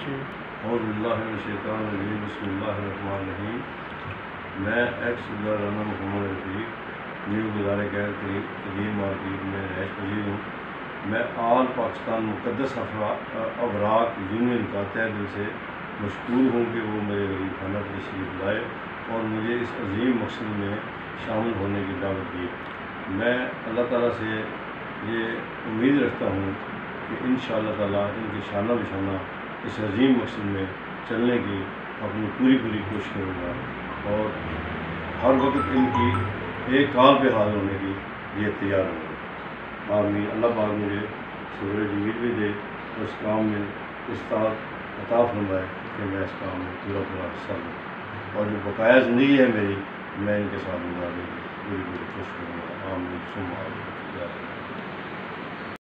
اعوذ باللہ من الشیطان الرجیم، بسم اللہ الرحمن الرحیم۔ میں ایکس رانا محمد رفیق نیو گزارے گیر قدیم مارکیٹ میں رہائش پذیر ہوں۔ میں آل پاکستان مقدس ابراق یونین کا تہ دل سے مشکور ہوں کہ وہ میرے غریب خانہ تشریف لائے اور مجھے اس عظیم مقصد میں شامل ہونے کی دعوت دی۔ میں اللہ تعالیٰ سے یہ امید رکھتا ہوں کہ انشاءاللہ تعالیٰ ان کے شانہ بشانہ اس عظیم مقصد میں چلنے کی اپنی پوری کوشش کروں گا اور ہر وقت ان کی ایک کال پہ حاضر ہونے کی یہ تیار ہوں گا۔ آمین۔ اللہ پاک مجھے صبر جمیل بھی دے اور اس کام میں استاد عطا فرمائے کہ میں اس کام میں پورا حصہ لوں اور جو بقایا زندگی ہے میری، میں ان کے ساتھ گزارنے کی پوری کوشش کروں گا۔ آمین ثم آمین۔